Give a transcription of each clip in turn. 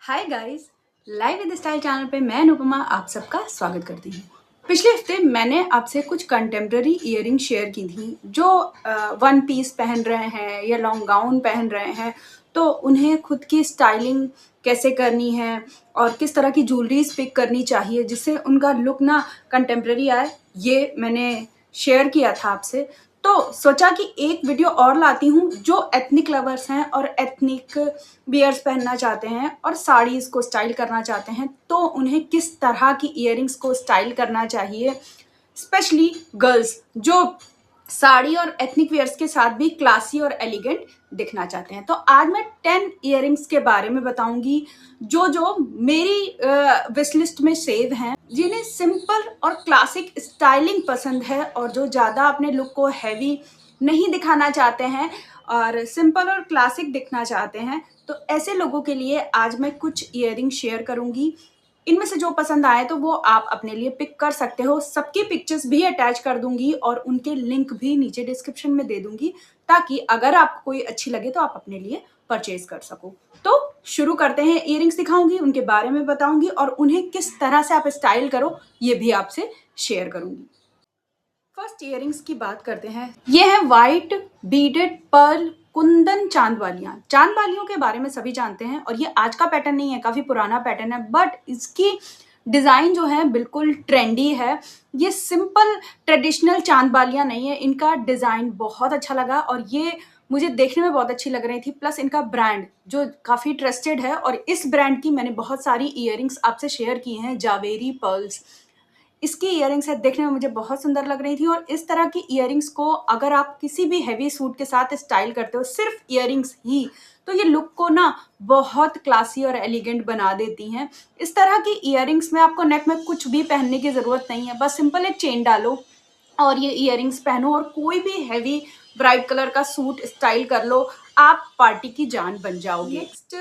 Hi guys, live with style channel पे मैं अनुपमा आप सबका स्वागत करती हूँ। पिछले हफ्ते मैंने आपसे कुछ कंटेम्प्रेरी इयररिंग शेयर की थी जो वन पीस पहन रहे हैं या लॉन्ग गाउन पहन रहे हैं, तो उन्हें खुद की स्टाइलिंग कैसे करनी है और किस तरह की ज्वेलरीज पिक करनी चाहिए जिससे उनका लुक ना कंटेम्प्रेरी आए। ये मैंने शेयर किया था आपसे। तो सोचा कि एक वीडियो और लाती हूँ जो एथनिक लवर्स हैं और एथनिक बियर्स पहनना चाहते हैं और साड़ीज को स्टाइल करना चाहते हैं, तो उन्हें किस तरह की इयररिंग्स को स्टाइल करना चाहिए। स्पेशली गर्ल्स जो साड़ी और एथनिक वेयर्स के साथ भी क्लासी और एलिगेंट दिखना चाहते हैं। तो आज मैं 10 इयररिंग्स के बारे में बताऊंगी जो जो मेरी विश लिस्ट में सेव हैं, जिन्हें सिंपल और क्लासिक स्टाइलिंग पसंद है और जो ज़्यादा अपने लुक को हैवी नहीं दिखाना चाहते हैं और सिंपल और क्लासिक दिखना चाहते हैं। तो ऐसे लोगों के लिए आज मैं कुछ इयररिंग शेयर करूंगी। इनमें से जो पसंद आए तो वो आप अपने लिए पिक कर सकते हो। सबकी पिक्चर्स भी अटैच कर दूंगी और उनके लिंक भी नीचे डिस्क्रिप्शन में दे दूंगी, ताकि अगर आपको कोई अच्छी लगे तो आप अपने लिए परचेज कर सको। तो शुरू करते हैं। इयररिंग्स दिखाऊंगी, उनके बारे में बताऊंगी और उन्हें किस तरह से आप स्टाइल करो ये भी आपसे शेयर करूंगी। फर्स्ट इयररिंग्स की बात करते हैं। ये है वाइट बीडेड पर्ल कुंदन चांद वालियां। चांद वालियों के बारे में सभी जानते हैं और ये आज का पैटर्न नहीं है, काफी पुराना पैटर्न है, बट इसकी डिजाइन जो है बिल्कुल ट्रेंडी है। ये सिंपल ट्रेडिशनल चांद वालियां नहीं है, इनका डिजाइन बहुत अच्छा लगा और ये मुझे देखने में बहुत अच्छी लग रही थी। प्लस इनका ब्रांड जो काफी ट्रस्टेड है और इस ब्रांड की मैंने बहुत सारी इयररिंग्स आपसे शेयर की हैं। जावेरी पर्ल्स इसकी इयररिंग्स है, देखने में मुझे बहुत सुंदर लग रही थी। और इस तरह की इयररिंग्स को अगर आप किसी भी हैवी सूट के साथ स्टाइल करते हो, सिर्फ इयररिंग्स ही, तो ये लुक को ना बहुत क्लासी और एलिगेंट बना देती हैं। इस तरह की इयररिंग्स में आपको नेक में कुछ भी पहनने की जरूरत नहीं है, बस सिंपल एक चेन डालो और ये इयररिंग्स पहनो और कोई भी हैवी ब्राइट कलर का सूट स्टाइल कर लो, आप पार्टी की जान बन जाओगे। नेक्स्ट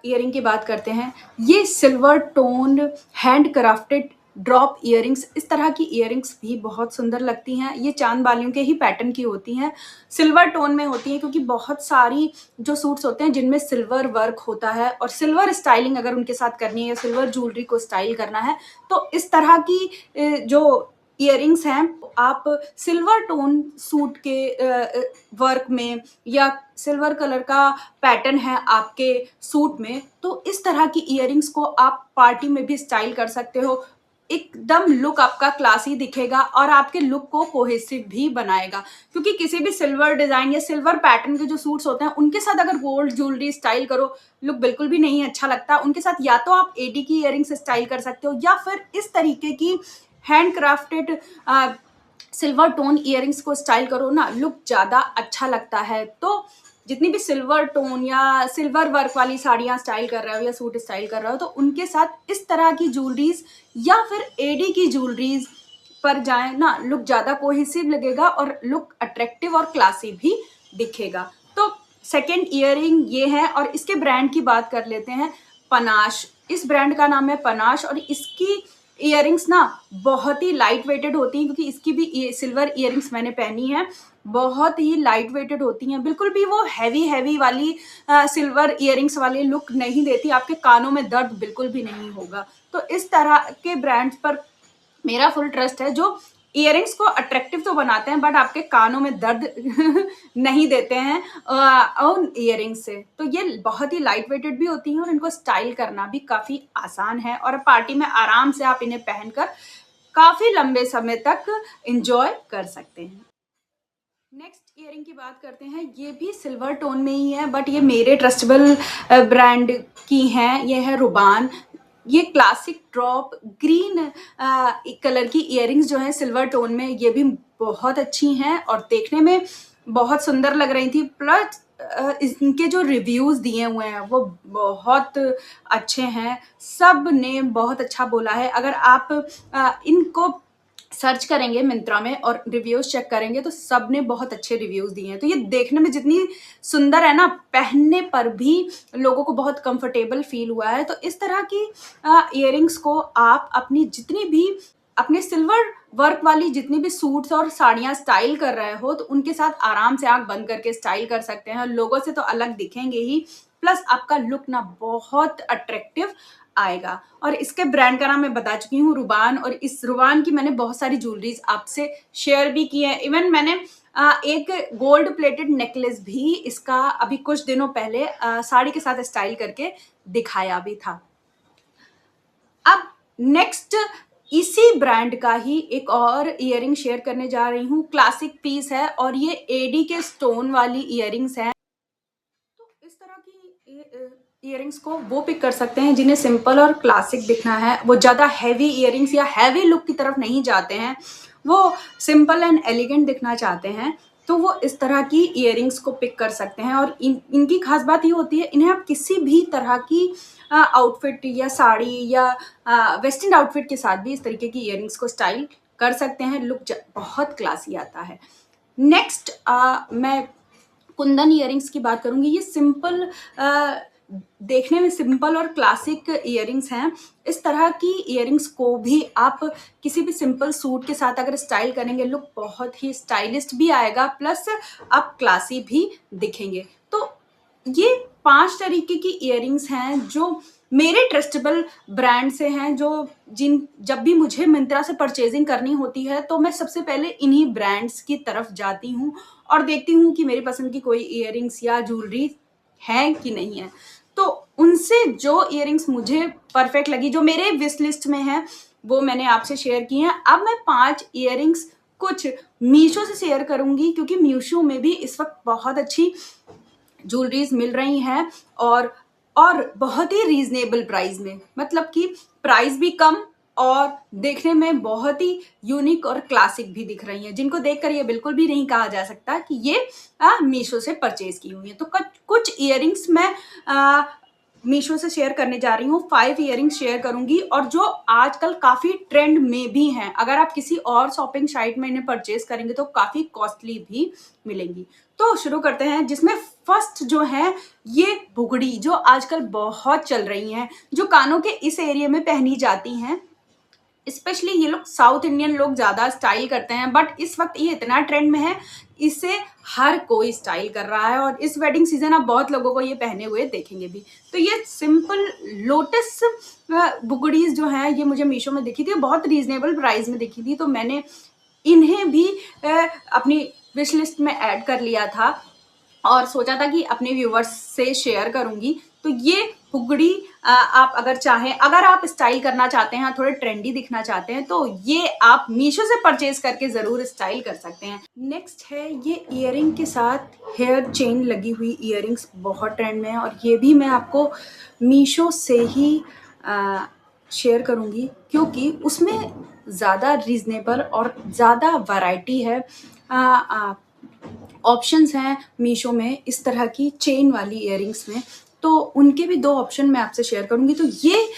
इयररिंग की बात करते हैं। ये silver tone hand crafted drop earrings, इस तरह की इयररिंग्स भी बहुत सुंदर लगती हैं। ये चांद बालियों के ही पैटर्न की होती हैं, सिल्वर टोन में होती हैं, क्योंकि बहुत सारी जो सूट्स होते हैं जिनमें सिल्वर वर्क होता है और सिल्वर स्टाइलिंग अगर उनके साथ करनी है या सिल्वर ज्वेलरी को स्टाइल करना है, तो इस तरह की जो इयररिंग्स हैं आप सिल्वर टोन सूट के वर्क में या सिल्वर कलर का पैटर्न है आपके सूट में, तो इस तरह की इयररिंग्स को आप पार्टी में भी स्टाइल कर सकते हो। एकदम लुक आपका क्लासी दिखेगा और आपके लुक को कोहेसिव भी बनाएगा, क्योंकि किसी भी सिल्वर डिजाइन या सिल्वर पैटर्न के जो सूट्स होते हैं उनके साथ अगर गोल्ड ज्वेलरी स्टाइल करो, लुक बिल्कुल भी नहीं अच्छा लगता। उनके साथ या तो आप एडी की इयररिंग्स स्टाइल कर सकते हो या फिर इस तरीके की hand crafted silver tone earrings को स्टाइल करो ना, लुक ज्यादा अच्छा लगता है। तो जितनी भी सिल्वर टोन या सिल्वर वर्क वाली साड़ियाँ स्टाइल कर रहे हो या सूट स्टाइल कर रहे हो, तो उनके साथ इस तरह की ज्वेलरीज या फिर एडी की ज्वेलरीज पर जाए ना, लुक ज़्यादा कोहेसिव लगेगा और लुक अट्रैक्टिव और क्लासी भी दिखेगा। तो सेकेंड इयररिंग ये है और इसके ब्रांड की बात कर लेते हैं। पनाश, इस ब्रांड का नाम है पनाश और इसकी इयररिंग्स ना बहुत ही लाइट वेटेड होती हैं, क्योंकि इसकी भी सिल्वर इयररिंग्स मैंने पहनी है, बहुत ही लाइट वेटेड होती हैं। बिल्कुल भी वो हैवी हैवी वाली सिल्वर इयररिंग्स वाली लुक नहीं देती, आपके कानों में दर्द बिल्कुल भी नहीं होगा। तो इस तरह के ब्रांड्स पर मेरा फुल ट्रस्ट है, जो इयररिंग्स को अट्रैक्टिव तो बनाते हैं बट आपके कानों में दर्द नहीं देते हैं उन इयररिंग्स से। तो ये बहुत ही लाइट वेटेड भी होती हैं और इनको स्टाइल करना भी काफी आसान है और पार्टी में आराम से आप इन्हें पहनकर काफी लंबे समय तक एंजॉय कर सकते हैं। नेक्स्ट इयररिंग की बात करते हैं। ये भी सिल्वर टोन में ही है बट ये मेरे ट्रस्टेबल ब्रांड की हैं। ये है रुबान। ये क्लासिक ड्रॉप ग्रीन कलर की इयररिंग्स जो हैं सिल्वर टोन में, ये भी बहुत अच्छी हैं और देखने में बहुत सुंदर लग रही थी। प्लस इनके जो रिव्यूज दिए हुए हैं वो बहुत अच्छे हैं, सब ने बहुत अच्छा बोला है। अगर आप इनको सर्च करेंगे मिंत्रा में और रिव्यूज चेक करेंगे तो सब ने बहुत अच्छे रिव्यूज दिए हैं। तो ये देखने में जितनी सुंदर है ना, पहनने पर भी लोगों को बहुत कंफर्टेबल फील हुआ है। तो इस तरह की इयररिंग्स को आप अपनी जितनी भी अपने सिल्वर वर्क वाली जितनी भी सूट्स और साड़ियाँ स्टाइल कर रहे हो, तो उनके साथ आराम से आंख बंद करके स्टाइल कर सकते हैं। लोगों से तो अलग दिखेंगे ही, प्लस आपका लुक ना बहुत अट्रैक्टिव आएगा। और इसके ब्रांड का नाम मैं बता चुकी हूँ, रुबान। और इस रुबान की मैंने बहुत सारी ज्वेलरीज आपसे शेयर भी की है। इवन मैंने एक गोल्ड प्लेटेड नेकलेस भी इसका अभी कुछ दिनों पहले साड़ी के साथ स्टाइल करके दिखाया भी था। अब नेक्स्ट इसी ब्रांड का ही एक और इयरिंग शेयर करने जा रही हूँ। क्लासिक पीस है और ये एडी के स्टोन वाली इयरिंग्स हैं। तो इस तरह की इयरिंग्स को वो पिक कर सकते हैं जिन्हें सिंपल और क्लासिक दिखना है। वो ज़्यादा हैवी इयरिंग्स या हैवी लुक की तरफ नहीं जाते हैं, वो सिंपल एंड एलिगेंट दिखना चाहते हैं, तो वो इस तरह की इयरिंग्स को पिक कर सकते हैं। और इनकी खास बात ये होती है, इन्हें आप किसी भी तरह की आउटफिट या साड़ी या वेस्टर्न आउटफिट के साथ भी इस तरीके की इयरिंग्स को स्टाइल कर सकते हैं। लुक बहुत क्लासी आता है। नेक्स्ट मैं कुंदन इयरिंग्स की बात करूंगी। ये सिंपल देखने में सिंपल और क्लासिक इयरिंग्स हैं। इस तरह की इयरिंग्स को भी आप किसी भी सिंपल सूट के साथ अगर स्टाइल करेंगे, लुक बहुत ही स्टाइलिस्ट भी आएगा, प्लस आप क्लासी भी दिखेंगे। तो ये 5 तरीके की इयरिंग्स हैं जो मेरे ट्रस्टेबल ब्रांड से हैं, जो जब भी मुझे मिंत्रा से परचेजिंग करनी होती है तो मैं सबसे पहले इन्हीं ब्रांड्स की तरफ जाती हूँ और देखती हूँ कि मेरी पसंद की कोई इयरिंग्स या ज्वेलरी है कि नहीं है। तो उनसे जो इयरिंग्स मुझे परफेक्ट लगी, जो मेरे विश लिस्ट में है, वो मैंने आपसे शेयर की हैं। अब मैं 5 इयरिंग्स कुछ मीशो से शेयर करूंगी, क्योंकि मीशो में भी इस वक्त बहुत अच्छी ज्वेलरीज मिल रही हैं और बहुत ही रीजनेबल प्राइस में। मतलब कि प्राइस भी कम और देखने में बहुत ही यूनिक और क्लासिक भी दिख रही हैं, जिनको देखकर ये बिल्कुल भी नहीं कहा जा सकता कि ये मीशो से परचेज की हुई है। तो कुछ इयरिंग्स मैं मीशो से शेयर करने जा रही हूँ। 5 इयरिंग्स शेयर करूंगी और जो आजकल काफी ट्रेंड में भी हैं। अगर आप किसी और शॉपिंग साइट में इन्हें परचेज करेंगे तो काफी कॉस्टली भी मिलेंगी। तो शुरू करते हैं, जिसमें फर्स्ट जो है ये बुगड़ी, जो आजकल बहुत चल रही हैं, जो कानों के इस एरिया में पहनी जाती हैं। स्पेशली ये लोग साउथ इंडियन लोग ज़्यादा स्टाइल करते हैं, बट इस वक्त ये इतना ट्रेंड में है, इसे हर कोई स्टाइल कर रहा है। और इस वेडिंग सीजन आप बहुत लोगों को ये पहने हुए देखेंगे भी। तो ये सिंपल लोटस बुगड़ीज जो हैं, ये मुझे मीशो में दिखी थी, बहुत रीजनेबल प्राइस में दिखी थी, तो मैंने इन्हें भी अपनी विश लिस्ट में ऐड कर लिया था और सोचा था कि अपने व्यूवर्स से शेयर करूंगी। तो ये बुगड़ी आप अगर चाहें, अगर आप स्टाइल करना चाहते हैं, थोड़े ट्रेंडी दिखना चाहते हैं, तो ये आप मीशो से परचेज करके जरूर स्टाइल कर सकते हैं। नेक्स्ट है ये इयरिंग के साथ हेयर चेन लगी हुई इयरिंग्स, बहुत ट्रेंड में है और ये भी मैं आपको मीशो से ही शेयर करूंगी, क्योंकि उसमें ज़्यादा रीजनेबल और ज़्यादा वैरायटी है। ऑप्शंस हैं मीशो में इस तरह की चेन वाली इयरिंग्स में, तो उनके भी 2 ऑप्शन मैं आपसे शेयर करूंगी। तो ये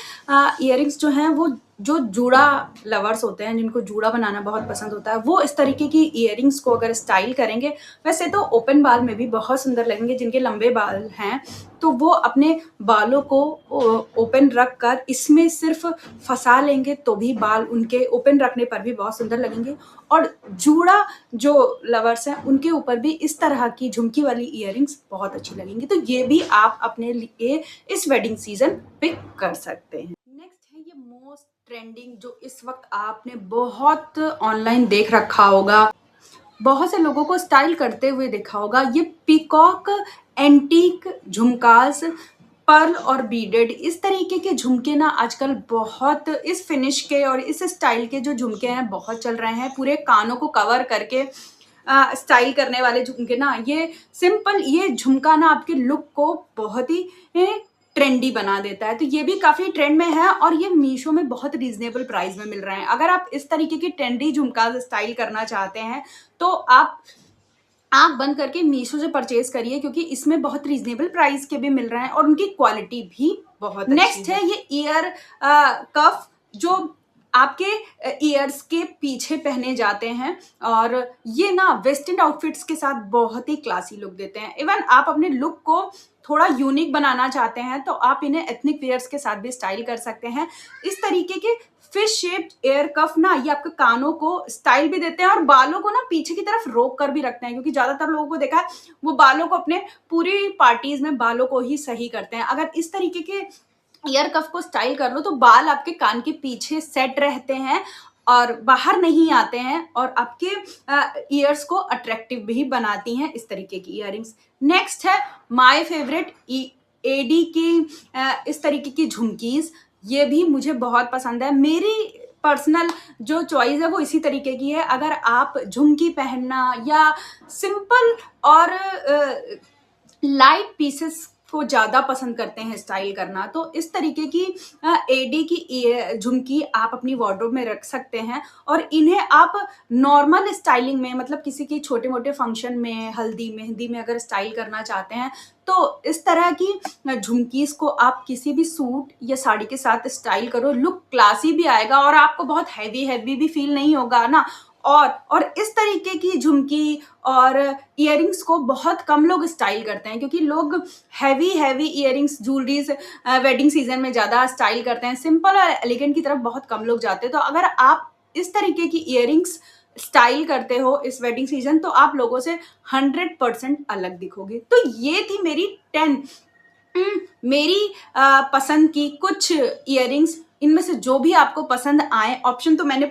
इयरिंग्स जो हैं, वो जो जूड़ा लवर्स होते हैं, जिनको जूड़ा बनाना बहुत पसंद होता है, वो इस तरीके की इयरिंग्स को अगर स्टाइल करेंगे, वैसे तो ओपन बाल में भी बहुत सुंदर लगेंगे। जिनके लंबे बाल हैं तो वो अपने बालों को ओपन रख कर इसमें सिर्फ फंसा लेंगे तो भी बाल उनके ओपन रखने पर भी बहुत सुंदर लगेंगे। और जूड़ा जो लवर्स हैं, उनके ऊपर भी इस तरह की झुमकी वाली इयरिंग्स बहुत अच्छी लगेंगी। तो ये भी आप अपने लिए इस वेडिंग सीजन पिक कर सकते हैं। नेक्स्ट है ये मोस्ट ट्रेंडिंग, जो इस वक्त आपने बहुत ऑनलाइन देख रखा होगा, बहुत से लोगों को स्टाइल करते हुए देखा होगा। ये पीकॉक एंटीक झुमकास, पर्ल और बीडेड, इस तरीके के झुमके ना आजकल बहुत, इस फिनिश के और इस स्टाइल के जो झुमके हैं बहुत चल रहे हैं। पूरे कानों को कवर करके स्टाइल करने वाले झुमके ना, ये सिंपल ये झुमका ना आपके लुक को बहुत ही ट्रेंडी बना देता है। तो ये भी काफी ट्रेंड में है और ये मीशो में बहुत रीजनेबल प्राइस में मिल रहे हैं। अगर आप इस तरीके की ट्रेंडी झुमका स्टाइल करना चाहते हैं तो आप आंख बंद करके मीशो से परचेज करिए, क्योंकि इसमें बहुत रीजनेबल प्राइस के भी मिल रहे हैं और उनकी क्वालिटी भी बहुत नेक्स्ट है ये ईयर कफ, जो आपके ईयर्स के पीछे पहने जाते हैं और ये ना वेस्टर्न आउटफिट्स के साथ बहुत ही क्लासी लुक देते हैं। इवन आप अपने लुक को थोड़ा यूनिक बनाना चाहते हैं तो आप इन्हें एथनिक वेयर्स के साथ भी स्टाइल कर सकते हैं। इस तरीके के फिश शेप्ड एयर कफ ना ये आपके कानों को स्टाइल भी देते हैं और बालों को ना पीछे की तरफ रोक कर भी रखते हैं, क्योंकि ज्यादातर लोगों को देखा है वो बालों को अपने पूरी पार्टीज में बालों को ही सही करते हैं। अगर इस तरीके के ईयर कफ को स्टाइल कर लो तो बाल आपके कान के पीछे सेट रहते हैं और बाहर नहीं आते हैं और आपके ईयर्स को अट्रैक्टिव भी बनाती हैं इस तरीके की इयरिंग्स। नेक्स्ट है माय फेवरेट एडी की इस तरीके की झुमकीज। ये भी मुझे बहुत पसंद है। मेरी पर्सनल जो चॉइस है वो इसी तरीके की है। अगर आप झुमकी पहनना या सिंपल और लाइट पीसेस को ज़्यादा पसंद करते हैं स्टाइल करना, तो इस तरीके की एडी की झुमकी आप अपनी वार्डरोब में रख सकते हैं और इन्हें आप नॉर्मल स्टाइलिंग में, मतलब किसी के छोटे मोटे फंक्शन में, हल्दी मेहंदी में अगर स्टाइल करना चाहते हैं तो इस तरह की झुमकीज को आप किसी भी सूट या साड़ी के साथ स्टाइल करो, लुक क्लासी भी आएगा और आपको बहुत हैवी हैवी भी फील नहीं होगा ना। और इस तरीके की झुमकी और इयरिंग्स को बहुत कम लोग स्टाइल करते हैं, क्योंकि लोग heavy heavy earrings jewelleries wedding season में ज़्यादा स्टाइल करते हैं, सिंपल और एलिगेंट की तरफ बहुत कम लोग जाते हैं। तो अगर आप इस तरीके की इयरिंग्स स्टाइल करते हो इस वेडिंग सीजन तो आप लोगों से 100% अलग दिखोगे। तो ये थी मेरी 10 मेरी पसंद की कुछ इयरिंग्स। इनमें से जो भी आपको पसंद आए, ऑप्शन तो मैंने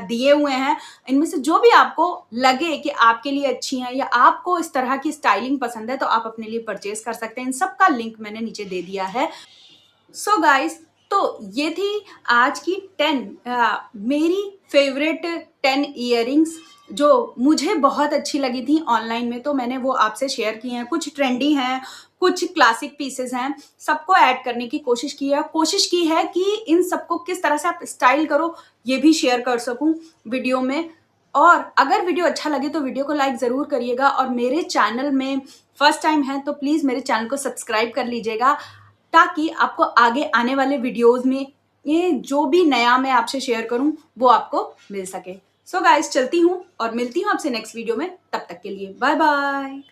दिए हुए हैं, इनमें से जो भी आपको लगे कि आपके लिए अच्छी हैं या आपको इस तरह की स्टाइलिंग पसंद है तो आप अपने लिए परचेज कर सकते हैं। इन सब का लिंक मैंने नीचे दे दिया है। सो गाइस, तो ये थी आज की 10 मेरी फेवरेट 10 इयरिंग्स जो मुझे बहुत अच्छी लगी थी ऑनलाइन में, तो मैंने वो आपसे शेयर की हैं। कुछ ट्रेंडी हैं, कुछ क्लासिक पीसेस हैं, सबको ऐड करने की कोशिश की है कि इन सबको किस तरह से आप स्टाइल करो ये भी शेयर कर सकूं वीडियो में। और अगर वीडियो अच्छा लगे तो वीडियो को लाइक ज़रूर करिएगा और मेरे चैनल में फर्स्ट टाइम है तो प्लीज़ मेरे चैनल को सब्सक्राइब कर लीजिएगा, ताकि आपको आगे आने वाले वीडियोस में ये जो भी नया मैं आपसे शेयर करूं वो आपको मिल सके। सो गाइस, चलती हूँ और मिलती हूँ आपसे नेक्स्ट वीडियो में। तब तक के लिए बाय बाय।